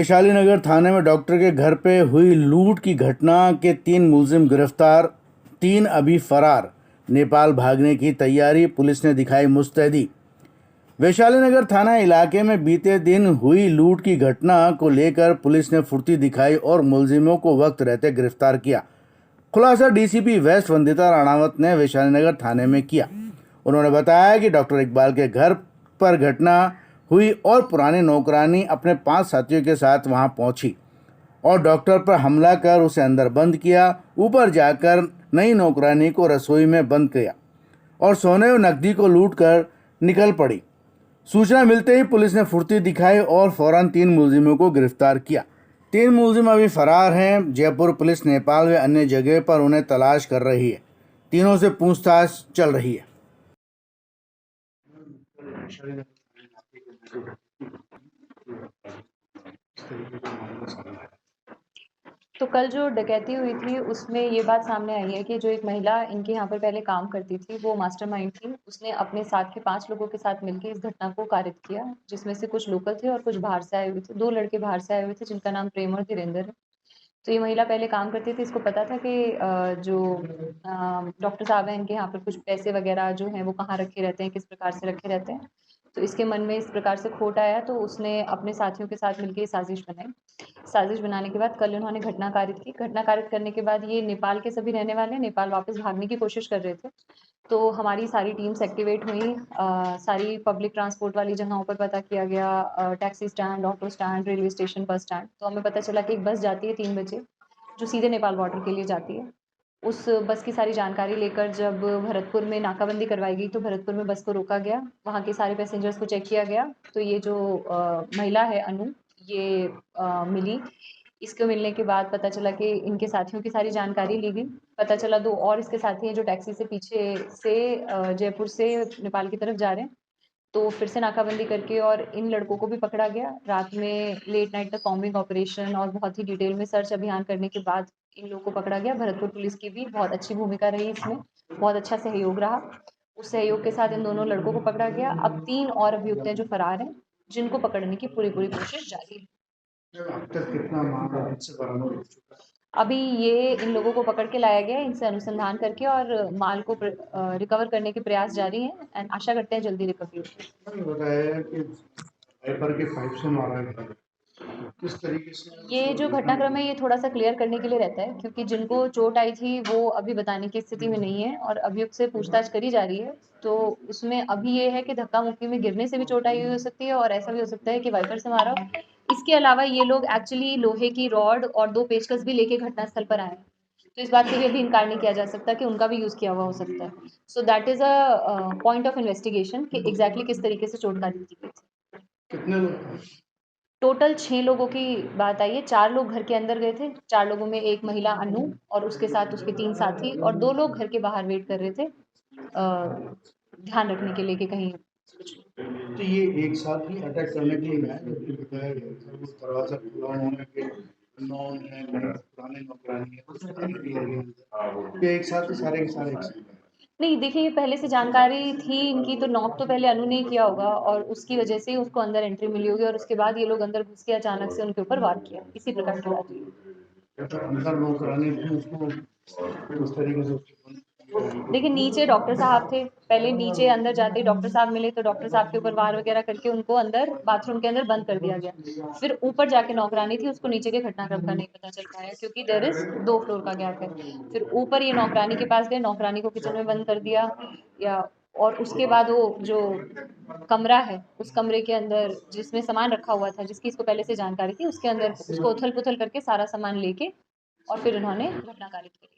वैशाली नगर थाने में डॉक्टर के घर पे हुई लूट की घटना के 3 मुलजिम गिरफ्तार, 3 अभी फरार। नेपाल भागने की तैयारी, पुलिस ने दिखाई मुस्तैदी। वैशाली नगर थाना इलाके में बीते दिन हुई लूट की घटना को लेकर पुलिस ने फुर्ती दिखाई और मुलजिमों को वक्त रहते गिरफ्तार किया। खुलासा डीसीपी वेस्ट वंदिता राणावत ने वैशाली नगर थाने में किया। उन्होंने बताया कि डॉक्टर इकबाल के घर पर घटना हुई और पुरानी नौकरानी अपने 5 साथियों के साथ वहां पहुंची और डॉक्टर पर हमला कर उसे अंदर बंद किया। ऊपर जाकर नई नौकरानी को रसोई में बंद किया और सोने और नकदी को लूट कर निकल पड़ी। सूचना मिलते ही पुलिस ने फुर्ती दिखाई और फौरन 3 मुलजिमों को गिरफ्तार किया। 3 मुलजिम अभी फरार हैं। जयपुर पुलिस नेपाल व अन्य जगह पर उन्हें तलाश कर रही है। तीनों से पूछताछ चल रही है। तो कल जो डकैती हुई थी उसमें ये बात सामने आई है कि जो एक महिला इनके यहाँ पर पहले काम करती थी वो मास्टरमाइंड थी। उसने अपने साथ के 5 लोगों के साथ मिलकर इस घटना को कारित किया, जिसमें से कुछ लोकल थे और कुछ बाहर से आए हुए थे। 2 लड़के बाहर से आए हुए थे जिनका नाम प्रेम और धीरेन्द्र है। तो ये महिला पहले काम करती थी। इसको पता था कि जो डॉक्टर साहब हैं इनके यहाँ पर कुछ पैसे वगैरह जो हैं वो कहाँ रखे रहते हैं, किस प्रकार से रखे रहते हैं। तो इसके मन में इस प्रकार से खोट आया तो उसने अपने साथियों के साथ मिलकर साजिश बनाई। साजिश बनाने के बाद कल उन्होंने घटना कारित की। घटना कारित करने के बाद ये नेपाल के सभी रहने वाले नेपाल वापस भागने की कोशिश कर रहे थे। तो हमारी सारी टीम्स एक्टिवेट हुई। सारी पब्लिक ट्रांसपोर्ट वाली जगहों पर पता किया गया, taxi stand, auto stand, railway station, bus stand. तो हमें पता चला कि एक बस जाती है 3 बजे जो सीधे नेपाल बॉर्डर के लिए जाती है। उस बस की सारी जानकारी लेकर जब भरतपुर में नाकाबंदी करवाई गई तो भरतपुर में बस को रोका गया। वहाँ के सारे पैसेंजर्स को चेक किया गया तो ये जो महिला है अनु, ये मिली। इसको मिलने के बाद पता चला कि इनके साथियों की सारी जानकारी ली गई। पता चला 2 और इसके साथी हैं जो टैक्सी से पीछे से जयपुर से नेपाल की तरफ जा रहे हैं। तो फिर से नाकाबंदी करके और इन लड़कों को भी पकड़ा गया। रात में लेट नाइट तक कॉम्बिंग ऑपरेशन और बहुत ही डिटेल में सर्च अभियान करने के बाद इन लोगों को पकड़ा गया। भरतपुर पुलिस की भी बहुत अच्छी भूमिका रही इसमें, बहुत अच्छा सहयोग रहा। उस सहयोग के साथ इन दोनों लड़कों को पकड़ा गया। अब 3 और अभियुक्त हैं जो फरार हैं, जिनको पकड़ने की पूरी कोशिश जारी है। अब तक कितना मामला इनसे बरामद हो चुका है? अभी ये इन लोगों को पकड़ के लाया गया है, इनसे अनुसंधान करके और माल को रिकवर करने के प्रयास जारी हैं एंड आशा करते हैं जल्दी रिकवरी होगी। बताया कि पाइपर के पाइप से मारा गया, किस तरीके से ये जो घटनाक्रम है ये थोड़ा-सा क्लियर करने के लिए रहता है क्योंकि जिनको चोट आई थी वो अभी बताने की स्थिति में नहीं है और अभियुक्त से पूछताछ करी जा रही है। तो उसमें अभी ये है कि धक्का-मुक्की में गिरने से भी चोट आई हुई हो सकती है और ऐसा भी हो सकता है कि वाइपर से मारा हो। इसके अलावा ये लोग एक्चुअली लोहे की रॉड और 2 पेचकस भी लेके घटनास्थल पर आए हैं। तो इस बात से भी अभी इनकार नहीं किया जा सकता कि उनका भी यूज़ किया हुआ हो सकता है। So that is point of investigation कि एग्ज़ैक्टली किस तरीके से चोटकारी की गई थी। कितने लोग थे? टोटल 6 लोगों की बात आई है। 4 लोग घर के अंदर गए थे। 4 लोगों में एक महिला अनु और उसके साथ उसके 3 साथी और 2 लोग घर के बाहर वेट कर रहे थे ध्यान रखने के लिए कि कहीं कुछ तो ये एक साथ ही अटैक करने के लिए आए, जबकि बताया गया था वो दरवाजा खुला होने के नॉन है, पुराने नौकरानी है, कुछ टाइम भी लगे अंदर। ये एक साथ ही सारे के सारे एक साथ आए। नहीं, देखिए ये पहले से जानकारी थी इनकी तो नॉक तो पहले अनु ने ही किया होगा और उसकी वजह से ही उसको अंदर एंट्री मिली होगी और उसके बाद ये लोग अंदर घुस के अचानक से उनके ऊपर वार किया। इसी प्रकार की बात हुई। तो अंदर नौकरानी थी, उसको उस तरीके से देखिए नीचे डॉक्टर साहब थे। पहले नीचे अंदर जाते ही डॉक्टर साहब मिले तो डॉक्टर साहब के ऊपर वार वगैरह करके उनको अंदर बाथरूम के अंदर बंद कर दिया गया। फिर ऊपर जाके नौकरानी थी, उसको नीचे के घटनाक्रम का नहीं पता चल पाया क्योंकि देयर इज 2 फ्लोर का गैप है। फिर ऊपर ये नौकरानी के पास गए, नौकरानी को किचन में बंद कर दिया या और उसके बाद वो जो कमरा है उस कमरे के अंदर जिसमें सामान रखा हुआ था, जिसकी इसको पहले से जानकारी थी, उसके अंदर उसको उथल-पुथल करके सारा सामान लेके और फिर इन्होंने घटना कारित करी।